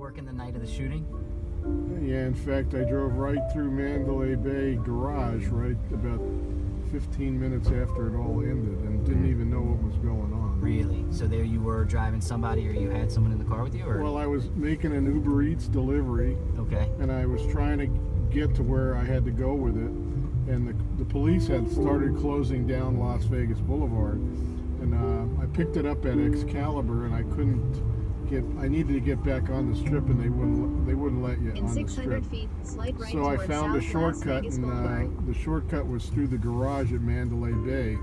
working the night of the shooting? Yeah, in fact, I drove right through Mandalay Bay garage right about 15 minutes after it all ended and didn't even know what was going on. Really? So there you were driving somebody, or you had someone in the car with you? Or? Well, I was making an Uber Eats delivery. Okay. And I was trying to get to where I had to go with it. And the police had started closing down Las Vegas Boulevard. And I picked it up at Excalibur, and I couldn't get. I needed to get back on the strip, and they wouldn't let you on the strip. Feet, slide right so I found a shortcut, and the shortcut was through the garage at Mandalay Bay,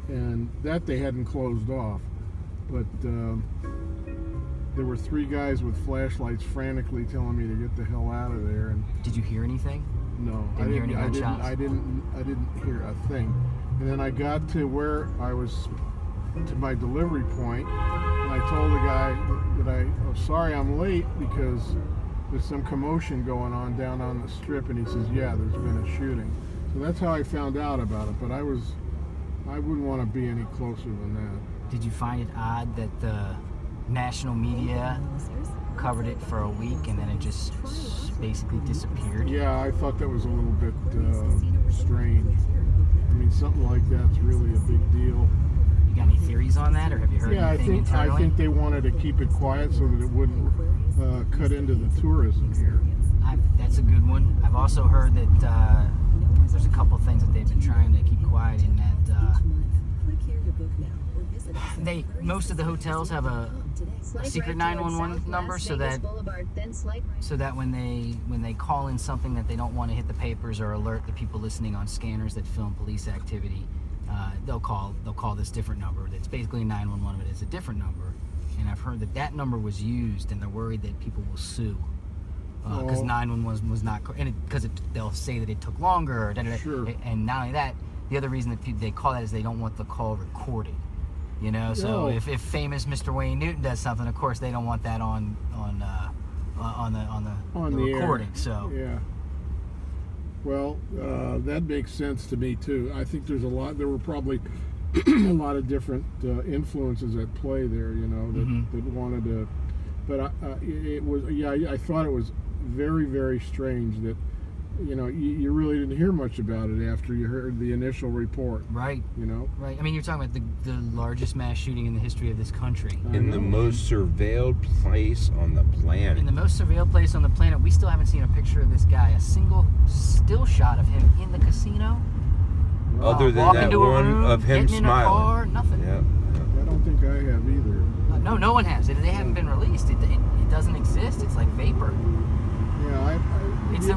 and that they hadn't closed off. But there were 3 guys with flashlights frantically telling me to get the hell out of there. And did you hear anything? No, I didn't hear a thing. And then I got to where I was, to my delivery point, and I told the guy that sorry I'm late because there's some commotion going on down on the strip, and he says, yeah, there's been a shooting. So that's how I found out about it, but I wouldn't want to be any closer than that. Did you find it odd that the national media covered it for a week and then it just basically disappeared? Yeah, I thought that was a little bit strange. I mean, something like that's really a big deal. You got any theories on that, or have you heard anything internally? I think they wanted to keep it quiet so that it wouldn't cut into the tourism here. That's a good one. I've also heard that there's a couple things that they've been trying to keep quiet in that most of the hotels have a secret 911 number, so that when they call in something that they don't want to hit the papers or alert the people listening on scanners that film police activity, they'll call this different number. That's basically 911, but it's a different number. And I've heard that number was used, and they're worried that people will sue because 911 was not, and because they'll say that it took longer. Or Sure. And not only that, the other reason that they call that is they don't want the call recorded. You know, so if famous Mr. Wayne Newton does something, of course they don't want that on the recording. Air. So yeah. Well, that makes sense to me too. I think there were probably a lot of different influences at play there. You know, that wanted to. But it was. Yeah, I thought it was very, very strange that. You know, you really didn't hear much about it after you heard the initial report. Right. You know? Right. I mean, you're talking about the largest mass shooting in the history of this country. In the most surveilled place on the planet. In the most surveilled place on the planet. We still haven't seen a picture of this guy. A single still shot of him in the casino. Other than that one of him getting smiling. In a car, nothing. Yeah. I don't think I have either. No one has. They haven't been released. It doesn't exist. It's like vapor. Yeah,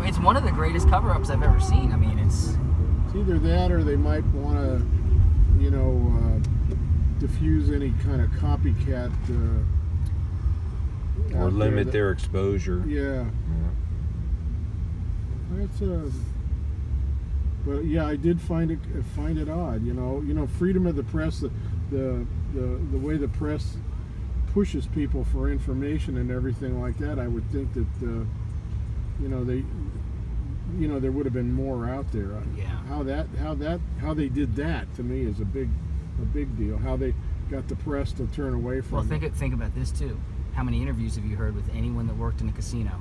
it's one of the greatest cover-ups I've ever seen. I mean, it's either that or they might want to, you know, diffuse any kind of copycat. Or limit their exposure. Yeah. That's But yeah, I did find it odd. You know, freedom of the press, the way the press pushes people for information and everything like that. I would think that. There would have been more out there. Yeah. How they did that to me is a big deal. How they got the press to turn away from. Well, think about this too. How many interviews have you heard with anyone that worked in a casino?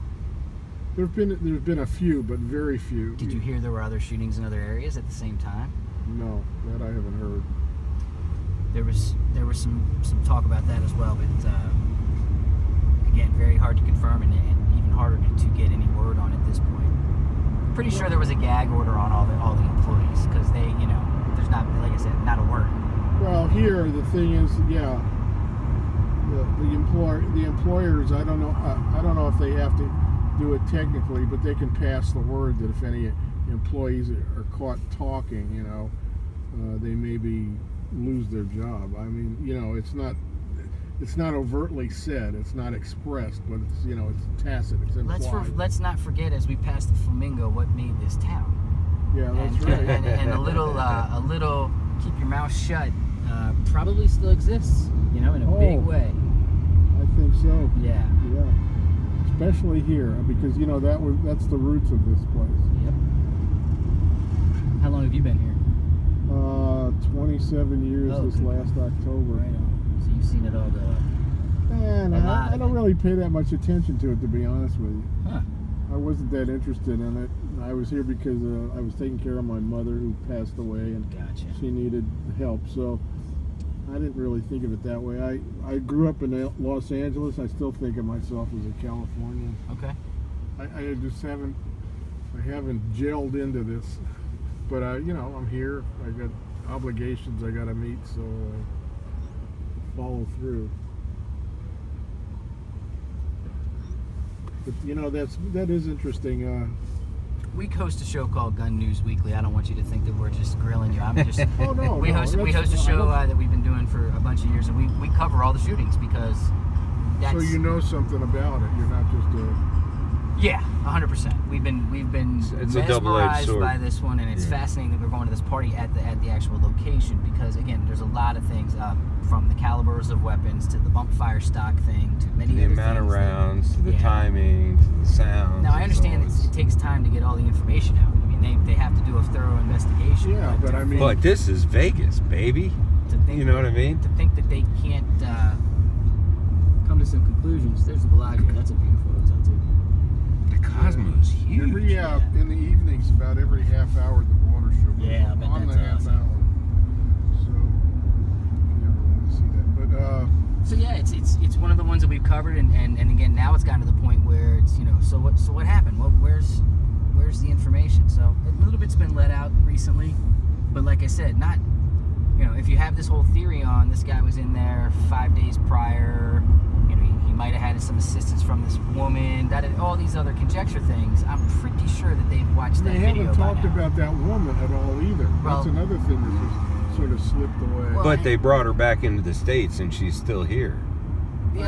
There's been a few, but very few. Did you hear there were other shootings in other areas at the same time? No, that I haven't heard. There was some talk about that as well, but again, very hard to confirm and even harder to get any word on at this point. Pretty sure there was a gag order on all the employees because they, there's not, like I said, not a word. Well, here the thing is, yeah, the employers. I don't know if they have to do it technically, but they can pass the word that if any employees are caught talking, they maybe lose their job. I mean, it's not overtly said, it's not expressed, but it's it's tacit, it's implied. Let's not forget, as we pass the Flamingo, what made this town. Yeah, that's right. And a little keep your mouth shut probably still exists, in a big way. I think so. Yeah. Yeah. Especially here, because that's the roots of this place. Yep. How long have you been here? 27 years this last October. Right on. So you've seen it all go. And I don't really pay that much attention to it, to be honest with you. Huh. I wasn't that interested in it. I was here because I was taking care of my mother who passed away, and Gotcha. she needed help. So I didn't really think of it that way. I grew up in Los Angeles. I still think of myself as a Californian. Okay. I just haven't gelled into this. But you know, I'm here. I got obligations I got to meet, so I follow through. But you know, that is interesting. We host a show called Gun News Weekly. I don't want you to think that we're just grilling you. I'm just. Oh no, we host a show that we've been doing for a bunch of years, and we cover all the shootings because that's. So you know something about it. You're not just a. Yeah, 100%. We've been It's a double-edged mesmerized sword. by this one, and it's fascinating that we're going to this party at the actual location because again, there's a lot of things from the calibers of weapons to the bump fire stock thing to many The other amount of things rounds, to the timing, to the sound. Now I understand it takes time to get all the information out. I mean, they have to do a thorough investigation. Yeah, but I mean, But this is Vegas, baby. to think You know what I mean? To think that they can't come to some conclusions. There's the Bellagio. That's a beautiful hotel too. The Cosmo's huge. In the evenings, about every half hour, the water show goes Yeah, I bet on that's the half awesome. hour. So, if you ever want to see that. But So yeah, it's one of the ones that we've covered, and again now it's gotten to the point where it's so what happened? Well, where's the information? So a little bit's been let out recently, but like I said, not if you have this whole theory on this guy was in there 5 days prior, he might have had some assistance from this woman, all these other conjecture things. I'm pretty sure that they've watched that they video haven't by talked now. about that woman at all either. Well- That's another thing that just sort of slipped away. Well, But they brought her back into the States and she's still here. The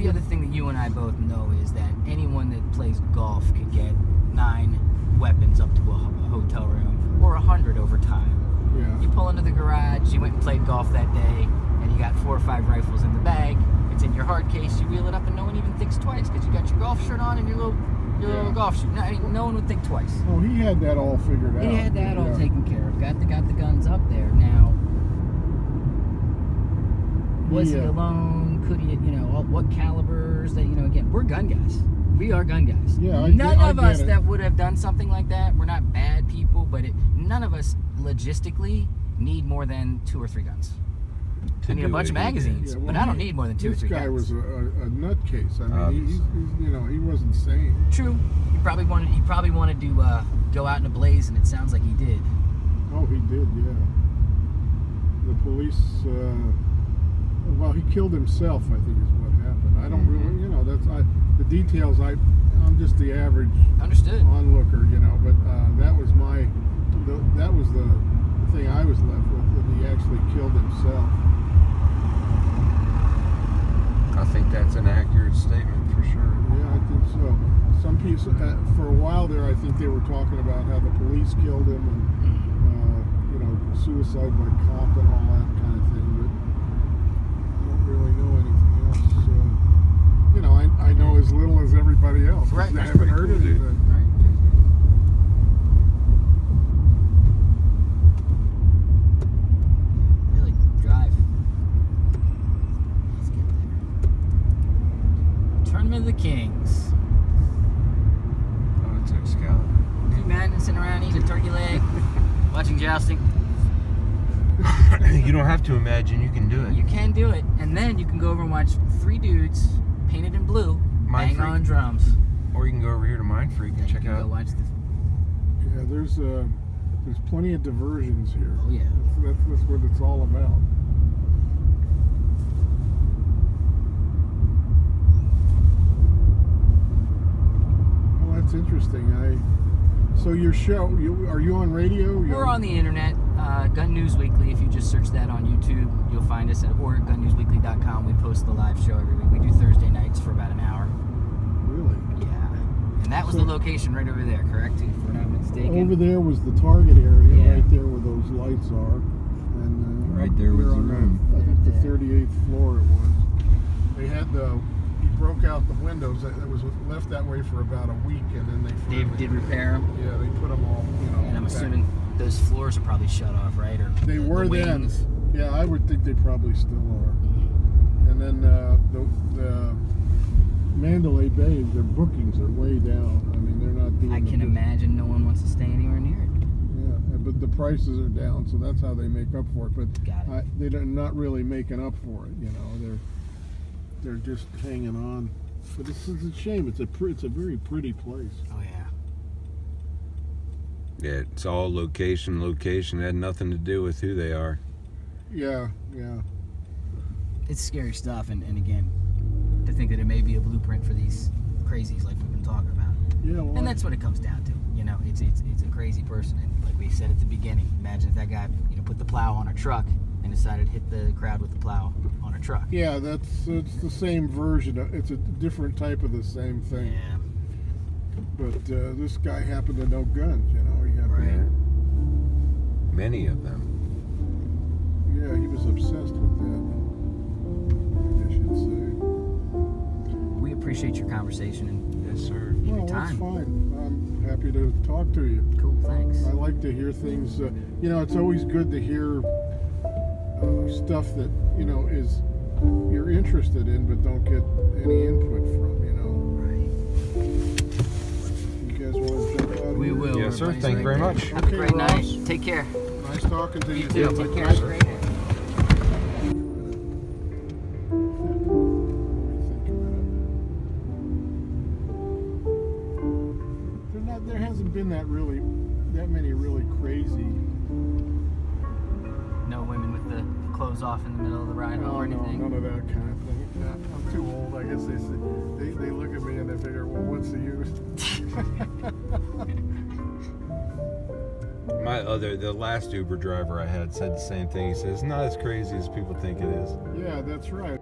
other thing that you and I both know is that anyone that plays golf could get 9 weapons up to a hotel room, or 100 over time. Yeah. You pull into the garage, you went and played golf that day, and you got 4 or 5 rifles in the bag. It's in your hard case. You wheel it up, and no one even thinks twice because you got your golf shirt on and your little golf shoe. No one would think twice. Oh, he had that all figured out. He had that all Yeah. taken care of. Got the guns up there. Now, was he alone? Could he? What calibers? That again, we're gun guys. We are gun guys. Yeah, None of us get it. that would have done something like that. We're not bad people, but none of us logistically need more than 2 or 3 guns. I need a bunch of magazines, Yeah, well, but I don't need more than 2 or 3 This guy guns. was a nutcase. I mean, he wasn't sane. True. He probably wanted to go out in a blaze, and it sounds like he did. Oh, he did, yeah. The police, well, he killed himself, I think is what happened. I don't really, the details, I'm just the average Understood. onlooker, but that was the thing I was left with, that he actually killed himself. I think that's an accurate statement for sure. Yeah, I think so. Some people, for a while there, I think they were talking about how the police killed him and, suicide by cop and all that kind of thing, but I don't really know anything else. I know as little as everybody else. Right. I That's haven't pretty heard cool, dude. anything. Really, drive. Let's get there. Tournament of the Kings. Oh, it's Excalibur. 2 men sitting around eating a turkey leg, watching jousting. You don't have to imagine, you can do it. You can do it, and then you can go over and watch 3 dudes painted in blue Mind bang Freak. on drums. Or you can go over here to Mind Freak and Then check you can go out. watch the. Yeah, there's plenty of diversions here. Oh yeah. That's what it's all about. Well, that's interesting. So your show, are you on radio? We're on the internet, Gun News Weekly. If you just search that on YouTube, you'll find us or at gunnewsweekly.com. We post the live show every week. We do Thursday nights for about an hour. Really? Yeah. And that was the location right over there, correct? If we're not mistaken. Over there was the target area, Yeah. right there where those lights are. And Right there was we're the on room. I think the Right there. 38th floor it was. They had he broke out the windows. It was left that way for about a week, and then they They finally, did repair them. Yeah, they put them all, And I'm back. assuming those floors are probably shut off, right? Or They the were then. wings. Yeah, I would think they probably still are. And then days, their bookings are way down. I mean, they're not doing. I can imagine no one wants to stay anywhere near it. Yeah, but the prices are down, so that's how they make up for it. But Got it. they're not really making up for it. You know, they're just hanging on. But it's a shame. It's a very pretty place. Oh yeah. Yeah, it's all location. It had nothing to do with who they are. Yeah. It's scary stuff, and again, to think that it may be a blueprint for these crazies like we've been talking about. Yeah, well, And that's what it comes down to. You know, it's a crazy person, and like we said at the beginning, imagine if that guy, you know, put the plow on a truck and decided to hit the crowd with the plow on a truck. yeah, it's the same version. It's a different type of the same thing. Yeah. But this guy happened to know guns. You know, he happened. Right. Many of them. Yeah, he was obsessed with that, I guess you'd say. We appreciate your conversation and Yes, sir. your Well, time. that's fine. I'm happy to talk to you. Cool, thanks. I like to hear things. You know, it's always good to hear stuff that, you know, is you're interested in but don't get any input from, you know. Right. You guys want to jump out of We here? will. Yes, sir. Everybody's Thank you very right much. there. Have a Okay, great night. Ross. Take care. Nice talking to you. You too. Take care. Nice- Great. There hasn't been that many really crazy. No women with the clothes off in the middle of the ride home or No, anything. none of that kind of thing. I'm too old. I guess they look at me and they figure, well, what's the use? The last Uber driver I had said the same thing. He says, it's not as crazy as people think it is. Yeah, that's right.